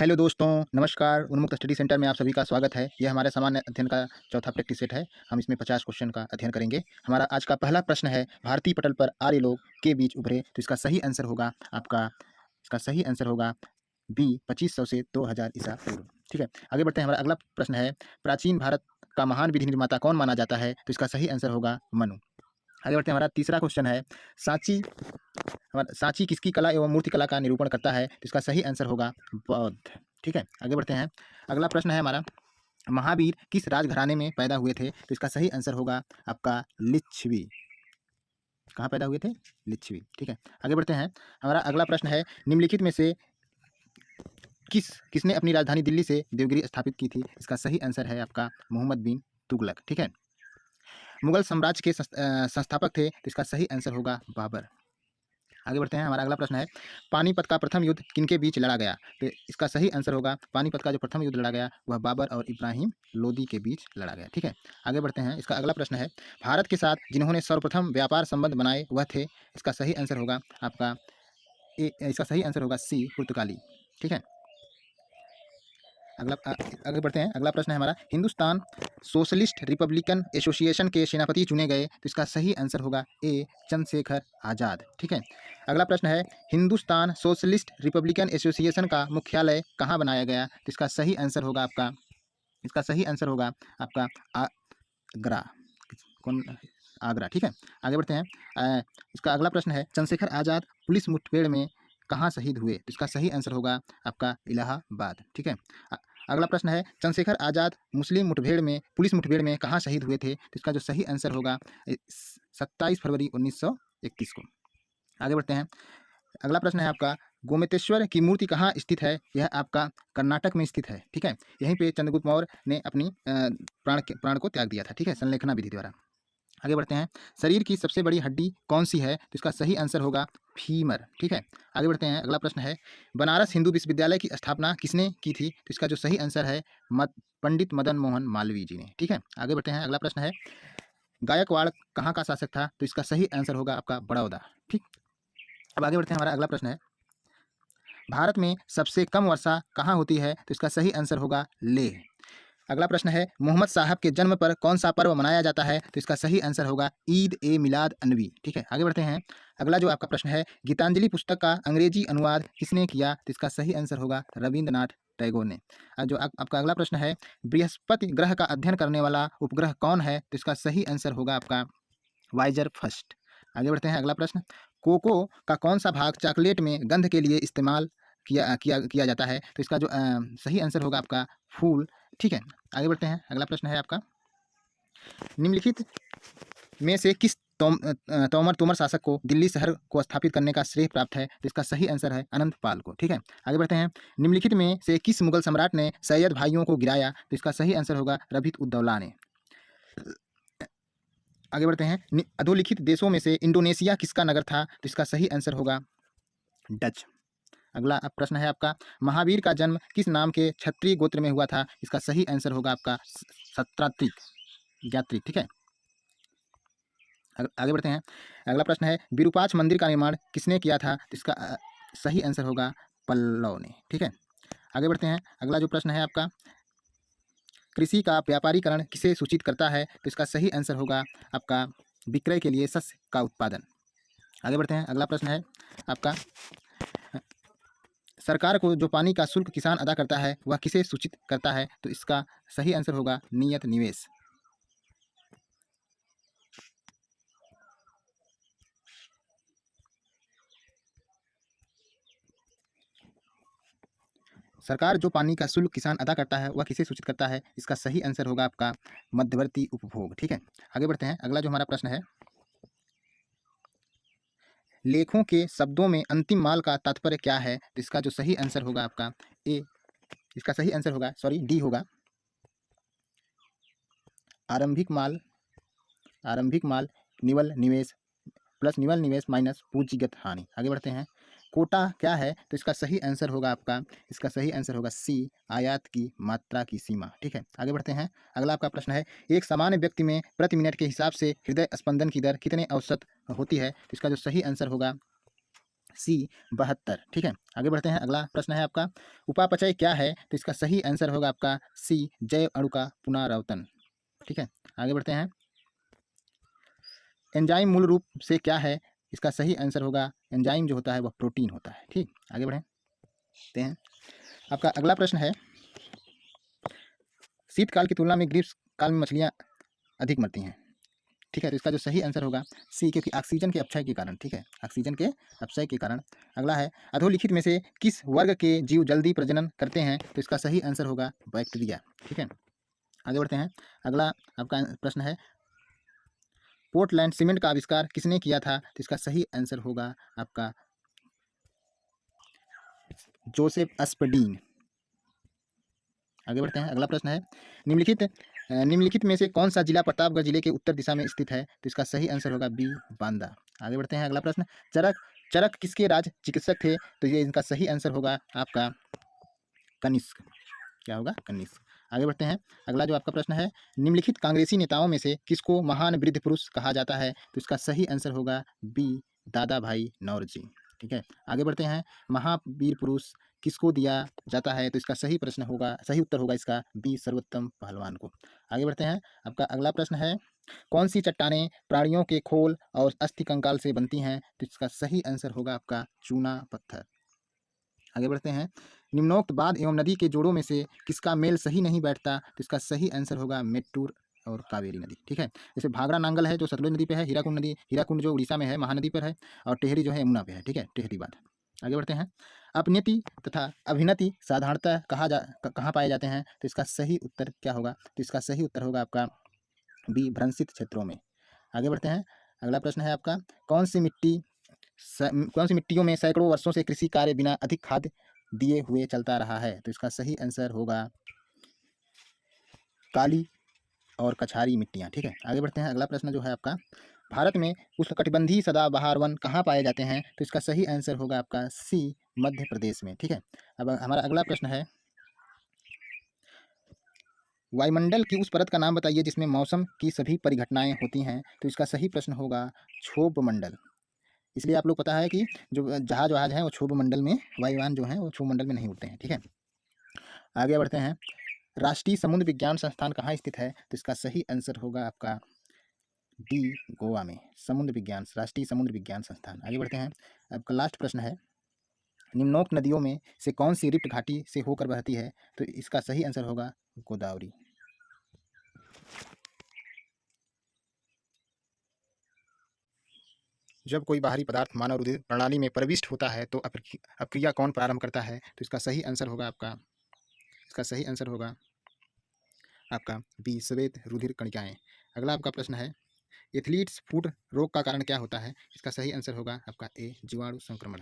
Hello दोस्तों, नमस्कार। उन्मुक्त स्टडी सेंटर में आप सभी का स्वागत है। यह हमारे सामान्य अध्ययन का चौथा प्रैक्टिस सेट है। हम इसमें 50 क्वेश्चन का अध्ययन करेंगे। हमारा आज का पहला प्रश्न है, भारतीय पटल पर आर्य लोग के बीच उभरे। तो इसका सही आंसर होगा आपका इसका सही आंसर होगा बी 2500 से 2000 ईसा पूर्व। ठीक है, आगे बढ़ते हैं। हमारा अगला प्रश्न है, प्राचीन भारत का महान विधि निर्माता कौन माना जाता है? तो इसका सही आंसर होगा मनु। आगे बढ़ते हैं। हमारा तीसरा क्वेश्चन है, सांची सांची किसकी कला एवं मूर्तिकला का निरूपण करता है? तो इसका सही आंसर होगा बौद्ध। ठीक है, आगे बढ़ते हैं। अगला प्रश्न है हमारा, महावीर किस राजघराने में पैदा हुए थे? तो इसका सही आंसर होगा आपका लिच्छवी। कहाँ पैदा हुए थे? लिच्छवी। ठीक है, आगे बढ़ते हैं। हमारा अगला प्रश्न है, निम्नलिखित में से किसने अपनी राजधानी दिल्ली से देवगिरी स्थापित की थी? इसका सही आंसर है आपका मोहम्मद बिन तुगलक। ठीक है, मुगल साम्राज्य के संस्थापक थे, तो इसका सही आंसर होगा बाबर। आगे बढ़ते हैं। हमारा अगला प्रश्न है, पानीपत का प्रथम युद्ध किनके बीच लड़ा गया? तो इसका सही आंसर होगा, पानीपत का जो प्रथम युद्ध लड़ा गया वह बाबर और इब्राहिम लोदी के बीच लड़ा गया। ठीक है, आगे बढ़ते हैं। इसका अगला प्रश्न है, भारत के साथ जिन्होंने सर्वप्रथम व्यापार संबंध बनाए वह थे? इसका सही आंसर होगा आपका इसका सही आंसर होगा सी पुर्तगाली। ठीक है, आगे बढ़ते हैं। अगला प्रश्न है हमारा, हिंदुस्तान सोशलिस्ट रिपब्लिकन एसोसिएशन के सेनापति चुने गए, तो इसका सही आंसर होगा ए चंद्रशेखर आज़ाद। ठीक है, अगला प्रश्न है, हिंदुस्तान सोशलिस्ट रिपब्लिकन एसोसिएशन का मुख्यालय कहाँ बनाया गया? तो इसका सही आंसर होगा आपका आगरा। कौन? आगरा। ठीक है, आगे बढ़ते हैं। इसका अगला प्रश्न है, चंद्रशेखर आज़ाद पुलिस मुठभेड़ में कहाँ शहीद हुए? तो इसका सही आंसर होगा आपका इलाहाबाद। ठीक है, अगला प्रश्न है, चंद्रशेखर आज़ाद पुलिस मुठभेड़ में कहाँ शहीद हुए थे? तो इसका जो सही आंसर होगा 27 फरवरी 1931 को। आगे बढ़ते हैं। अगला प्रश्न है आपका, गोमतेश्वर की मूर्ति कहाँ स्थित है? यह आपका कर्नाटक में स्थित है। ठीक है, यहीं पे चंद्रगुप्त मौर्य ने अपनी प्राण को त्याग दिया था। ठीक है, संलेखना विधि द्वारा। आगे बढ़ते हैं, शरीर की सबसे बड़ी हड्डी कौन सी है? तो इसका सही आंसर होगा फीमर। ठीक है, आगे बढ़ते हैं। अगला प्रश्न है, बनारस हिंदू विश्वविद्यालय की स्थापना किसने की थी? तो इसका जो सही आंसर है पंडित मदन मोहन मालवीय जी ने। ठीक है, आगे बढ़ते हैं। अगला प्रश्न है, गायकवाड़ कहाँ का शासक था? तो इसका सही आंसर होगा आपका बड़ौदा। ठीक, अब आगे बढ़ते हैं। हमारा अगला प्रश्न है, भारत में सबसे कम वर्षा कहाँ होती है? तो इसका सही आंसर होगा लेह। अगला प्रश्न है, मोहम्मद साहब के जन्म पर कौन सा पर्व मनाया जाता है? तो इसका सही आंसर होगा ईद ए मिलाद अन्नबी। ठीक है, आगे बढ़ते हैं। अगला जो आपका प्रश्न है, गीतांजलि पुस्तक का अंग्रेजी अनुवाद किसने किया? तो इसका सही आंसर होगा रविंद्रनाथ टैगोर ने। जो आपका अगला प्रश्न है, बृहस्पति ग्रह का अध्ययन करने वाला उपग्रह कौन है? तो इसका सही आंसर होगा आपका वाइजर फर्स्ट। आगे बढ़ते हैं। अगला प्रश्न, कोको का कौन सा भाग चॉकलेट में गंध के लिए इस्तेमाल किया जाता है? तो इसका जो सही आंसर होगा आपका फूल। ठीक है, आगे बढ़ते हैं। अगला प्रश्न है आपका, निम्नलिखित में से किस तोमर शासक को दिल्ली शहर को स्थापित करने का श्रेय प्राप्त है? तो इसका सही आंसर है अनंत पाल को। ठीक है, आगे बढ़ते हैं। निम्नलिखित में से किस मुगल सम्राट ने सैयद भाइयों को गिराया? तो इसका सही आंसर होगा रबित उद्दौला ने। आगे बढ़ते हैं। अधोलिखित देशों में से इंडोनेशिया किसका नगर था? तो इसका सही आंसर होगा डच। अगला प्रश्न है आपका, महावीर का जन्म किस नाम के क्षत्रिय गोत्र में हुआ था? इसका सही आंसर होगा आपका सत्रात्रिक ज्ञात्रिक। ठीक है, आगे बढ़ते हैं। अगला प्रश्न है, विरूपाक्ष मंदिर का निर्माण किसने किया था? तो इसका सही आंसर होगा पल्लव ने। ठीक है, आगे बढ़ते हैं। अगला जो प्रश्न है आपका, कृषि का व्यापारीकरण किसे सूचित करता है? तो इसका सही आंसर होगा आपका विक्रय के लिए शस्य का उत्पादन। आगे बढ़ते हैं। अगला प्रश्न है आपका, सरकार को जो पानी का शुल्क किसान अदा करता है वह किसे सूचित करता है? तो इसका सही आंसर होगा नियत निवेश। सरकार जो पानी का शुल्क किसान अदा करता है वह किसे सूचित करता है? इसका सही आंसर होगा आपका मध्यवर्ती उपभोग। ठीक है, आगे बढ़ते हैं। अगला जो हमारा प्रश्न है, लेखों के शब्दों में अंतिम माल का तात्पर्य क्या है? तो इसका जो सही आंसर होगा आपका इसका सही आंसर होगा डी होगा आरंभिक माल निवल निवेश प्लस निवल निवेश माइनस पूंजीगत हानि। आगे बढ़ते हैं। कोटा क्या है? तो इसका सही आंसर होगा सी आयात की मात्रा की सीमा। ठीक है, आगे बढ़ते हैं। अगला आपका प्रश्न है, एक सामान्य व्यक्ति में प्रति मिनट के हिसाब से हृदय स्पंदन की दर कितने औसत होती है? तो इसका जो सही आंसर होगा सी 72। ठीक है, आगे बढ़ते हैं। अगला प्रश्न है आपका, उपापचय क्या है? तो इसका सही आंसर होगा आपका सी, जैव अणु का पुनरावर्तन। ठीक है, आगे बढ़ते हैं। एंजाइम मूल रूप से क्या है? इसका सही आंसर होगा, एंजाइम जो होता है वह प्रोटीन होता है। ठीक, आगे बढ़ते हैं। आपका अगला प्रश्न है, शीतकाल की तुलना में ग्रीष्म काल में मछलियाँ अधिक मरती हैं। ठीक है, तो इसका जो सही आंसर होगा सी, क्योंकि ऑक्सीजन के अपक्षय के कारण। ठीक है, ऑक्सीजन के अपक्षय के कारण। अगला है, अधोलिखित में से किस वर्ग के जीव जल्दी प्रजनन करते हैं? तो इसका सही आंसर होगा बैक्टीरिया। ठीक है, आगे बढ़ते हैं। अगला आपका प्रश्न है, पोर्टलैंड सीमेंट का आविष्कार किसने किया था? तो इसका सही आंसर होगा आपका जोसेफ स्पडीन। आगे बढ़ते हैं। अगला प्रश्न है, निम्नलिखित में से कौन सा जिला प्रतापगढ़ जिले के उत्तर दिशा में स्थित है? तो इसका सही आंसर होगा बी, बांदा। आगे बढ़ते हैं। अगला प्रश्न, चरक चरक किसके राज चिकित्सक थे? तो ये इनका सही आंसर होगा आपका कनिष्क। क्या होगा? कनिष्क। आगे बढ़ते हैं। अगला जो आपका प्रश्न है, निम्नलिखित कांग्रेसी नेताओं में से किसको महान वृद्ध पुरुष कहा जाता है? तो इसका सही आंसर होगा बी, दादा भाई नौरोजी। ठीक है, आगे बढ़ते हैं। महावीर पुरुष किसको दिया जाता है? तो इसका सही उत्तर होगा इसका बी, सर्वोत्तम पहलवान को। आगे बढ़ते हैं। आपका अगला प्रश्न है, कौन सी चट्टानें प्राणियों के खोल और अस्थि कंकाल से बनती हैं? तो इसका सही आंसर होगा आपका चूना पत्थर। आगे बढ़ते हैं। निम्नोक्त बांध एवं नदी के जोड़ों में से किसका मेल सही नहीं बैठता? तो इसका सही आंसर होगा मेट्टूर और कावेरी नदी। ठीक है, जैसे भाखड़ा नांगल है जो सतलुज नदी पे है, हीराकुंड जो उड़ीसा में है महानदी पर है, और टेहरी जो है यमुना पे है। ठीक है, टेहरी बांध। आगे बढ़ते हैं। अपनीति तथा अभिनति साधारणतः कहाँ पाए जाते हैं? तो इसका सही उत्तर क्या होगा? तो इसका सही उत्तर होगा आपका बी, भ्रंशित क्षेत्रों में। आगे बढ़ते हैं। अगला प्रश्न है आपका, कौन सी मिट्टियों में सैकड़ों वर्षों से कृषि कार्य बिना अधिक खाद दिए हुए चलता रहा है? तो इसका सही आंसर होगा काली और कछारी मिट्टियाँ। ठीक है, आगे बढ़ते हैं। अगला प्रश्न जो है आपका, भारत में उष्णकटिबंधीय सदाबहार वन कहाँ पाए जाते हैं? तो इसका सही आंसर होगा आपका सी, मध्य प्रदेश में। ठीक है, अब हमारा अगला प्रश्न है, वायुमंडल की उस परत का नाम बताइए जिसमें मौसम की सभी परिघटनाएं होती हैं। तो इसका सही प्रश्न होगा क्षोभ मंडल। इसलिए आप लोग पता है कि जो जहाज वहाज हैं वो क्षोभ मंडल में, वायुयान जो हैं वो क्षोभ मंडल में नहीं उड़ते हैं। ठीक है, आगे बढ़ते हैं। राष्ट्रीय समुद्र विज्ञान संस्थान कहाँ स्थित है? तो इसका सही आंसर होगा आपका डी, गोवा में। राष्ट्रीय समुद्र विज्ञान संस्थान। आगे बढ़ते हैं। आपका लास्ट प्रश्न है, निम्नोक्त नदियों में से कौन सी रिफ्ट घाटी से होकर बहती है? तो इसका सही आंसर होगा गोदावरी। जब कोई बाहरी पदार्थ मानव रुधिर प्रणाली में प्रविष्ट होता है तो अपक्रिया कौन प्रारंभ करता है? तो इसका सही आंसर होगा आपका बी, श्वेत रुधिर कणिकाएं। अगला आपका प्रश्न है, एथलीट्स फुट रोग का कारण क्या होता है? इसका सही आंसर होगा आपका ए, जीवाणु संक्रमण।